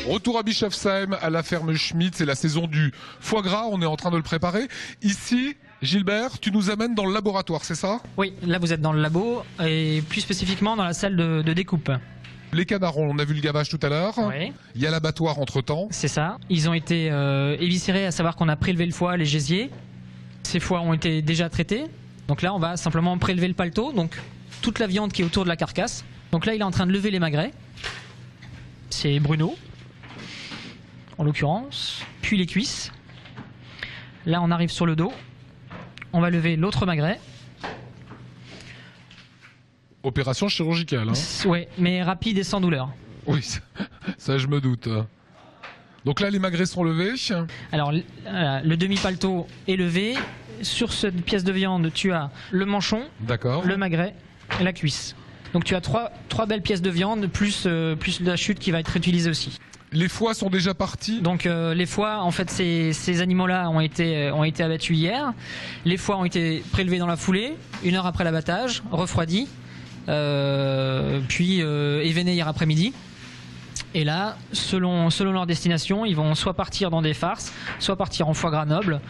Retour à Bischofsheim, à la ferme Schmitt, c'est la saison du foie gras, on est en train de le préparer. Ici, Gilbert, tu nous amènes dans le laboratoire, c'est ça? Oui, là vous êtes dans le labo et plus spécifiquement dans la salle de découpe. Les canards, on a vu le gavage tout à l'heure. Oui. Il y a l'abattoir entre-temps. C'est ça. Ils ont été éviscérés, à savoir qu'on a prélevé le foie, les gésiers. Ces foies ont été déjà traités. Donc là, on va simplement prélever le paletot, donc toute la viande qui est autour de la carcasse. Donc là, il est en train de lever les magrets. C'est Bruno, en l'occurrence. Puis les cuisses. Là, on arrive sur le dos. On va lever l'autre magret. Opération chirurgicale. Hein. Oui, mais rapide et sans douleur. Oui, ça je me doute. Donc là, les magrets sont levés. Alors, le demi-paletot est levé. Sur cette pièce de viande, tu as le manchon, le magret et la cuisse. Donc tu as trois belles pièces de viande, plus la chute qui va être utilisée aussi. Les foies sont déjà partis. Donc les foies, en fait, ces animaux-là ont été abattus hier. Les foies ont été prélevés dans la foulée, 1 heure après l'abattage, refroidis, puis événés hier après-midi. Et là, selon leur destination, ils vont soit partir dans des farces, soit partir en foie gras noble.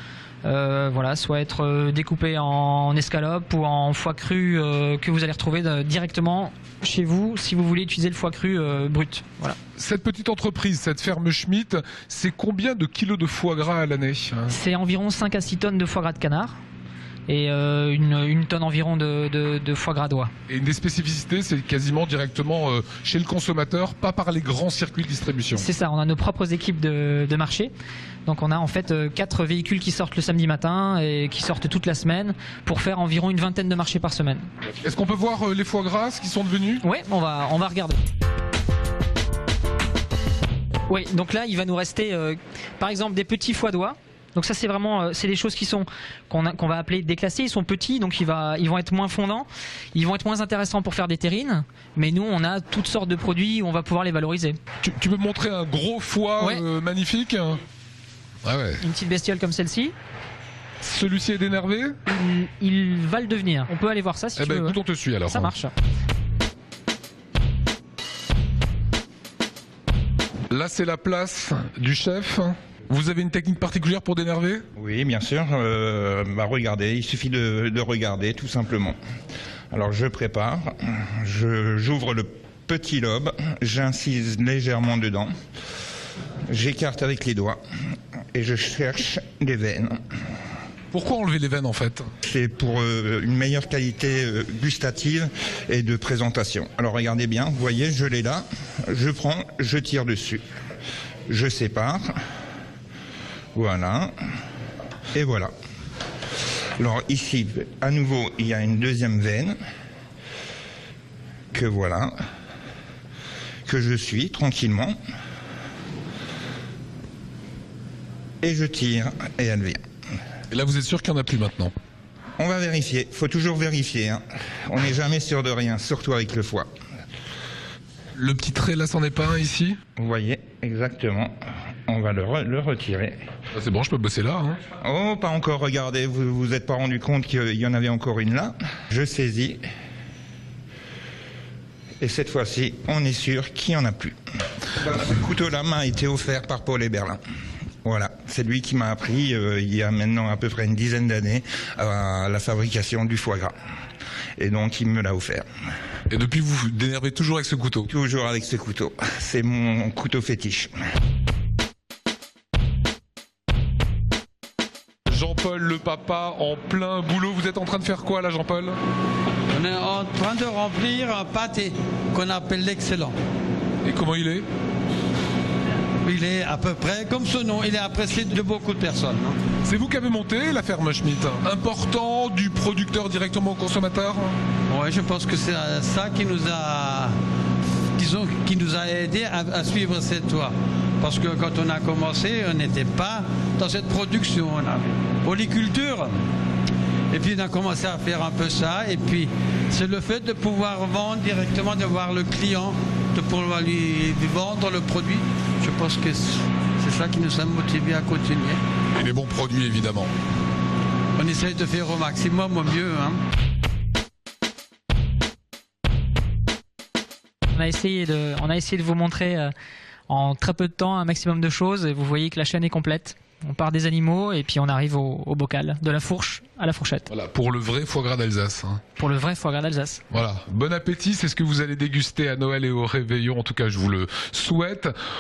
Voilà, soit être découpé en escalope ou en foie cru que vous allez retrouver directement chez vous si vous voulez utiliser le foie cru brut. Voilà. Cette petite entreprise, cette ferme Schmitt, c'est combien de kilos de foie gras à l'année? C'est environ 5 à 6 tonnes de foie gras de canard et une tonne environ de foie gras d'oie. Et une des spécificités, c'est quasiment directement chez le consommateur, pas par les grands circuits de distribution. C'est ça, on a nos propres équipes de marché. Donc on a en fait 4 véhicules qui sortent le samedi matin et qui sortent toute la semaine pour faire environ une vingtaine de marchés par semaine. Est-ce qu'on peut voir les foie gras, ce qu'ils sont devenus? Oui, on va regarder. Oui, donc là il va nous rester par exemple des petits foie d'oie. Donc ça c'est vraiment c'est des choses qu'on va appeler déclassées. Ils sont petits, donc ils vont être moins fondants, ils vont être moins intéressants pour faire des terrines. Mais nous on a toutes sortes de produits où on va pouvoir les valoriser. Tu peux me montrer un gros foie magnifique? Ah ouais. Une petite bestiole comme celle-ci. Celui-ci est dénervé? Il va le devenir. On peut aller voir ça si tu veux. Écoute, on te suit alors. Ça marche. Là c'est la place du chef. Vous avez une technique particulière pour dénerver? Oui, bien sûr. Regardez, il suffit de regarder, tout simplement. Alors, je prépare, j'ouvre le petit lobe, j'incise légèrement dedans, j'écarte avec les doigts et je cherche les veines. Pourquoi enlever les veines en fait? C'est pour une meilleure qualité gustative et de présentation. Alors, regardez bien, vous voyez, je l'ai là, je prends, je tire dessus, je sépare. Voilà, et voilà. Alors ici, à nouveau, il y a une deuxième veine, que voilà, que je suis tranquillement, et je tire, et elle vient. Et là, vous êtes sûr qu'il n'y en a plus maintenant? On va vérifier, il faut toujours vérifier, hein. On n'est jamais sûr de rien, surtout avec le foie. Le petit trait là, c'en est pas un ici? Vous voyez, exactement. On va le retirer. Ah, c'est bon, je peux bosser là. Hein. Oh, pas encore, regardez, vous vous êtes pas rendu compte qu'il y en avait encore une là. Je saisis. Et cette fois-ci, on est sûr qu'il n'y en a plus. Ce couteau-là m'a été offert par Paul Eberlin. Voilà, c'est lui qui m'a appris, il y a maintenant à peu près une dizaine d'années, à la fabrication du foie gras. Et donc, il me l'a offert. Et depuis, vous dénervez toujours avec ce couteau? Toujours avec ce couteau. C'est mon couteau fétiche. Jean-Paul, le papa, en plein boulot. Vous êtes en train de faire quoi là, Jean-Paul? On est en train de remplir un pâté qu'on appelle l'excellent. Et comment il est? Il est à peu près comme son nom, il est apprécié de beaucoup de personnes. C'est vous qui avez monté la ferme Schmitt? Important du producteur directement au consommateur? Oui, je pense que c'est ça qui nous a, disons, qui nous a aidé à suivre cette voie. Parce que quand on a commencé, on n'était pas dans cette production. On a polyculture. Et puis on a commencé à faire un peu ça. Et puis c'est le fait de pouvoir vendre directement, de voir le client, de pouvoir lui vendre le produit. Je pense que c'est ça qui nous a motivés à continuer. Et les bons produits, évidemment. On essaye de faire au maximum, au mieux. Hein. On a essayé de vous montrer en très peu de temps un maximum de choses et vous voyez que la chaîne est complète. On part des animaux et puis on arrive au bocal, de la fourche à la fourchette. Voilà, pour le vrai foie gras d'Alsace. Hein. Pour le vrai foie gras d'Alsace. Voilà, bon appétit, c'est ce que vous allez déguster à Noël et au réveillon, en tout cas je vous le souhaite.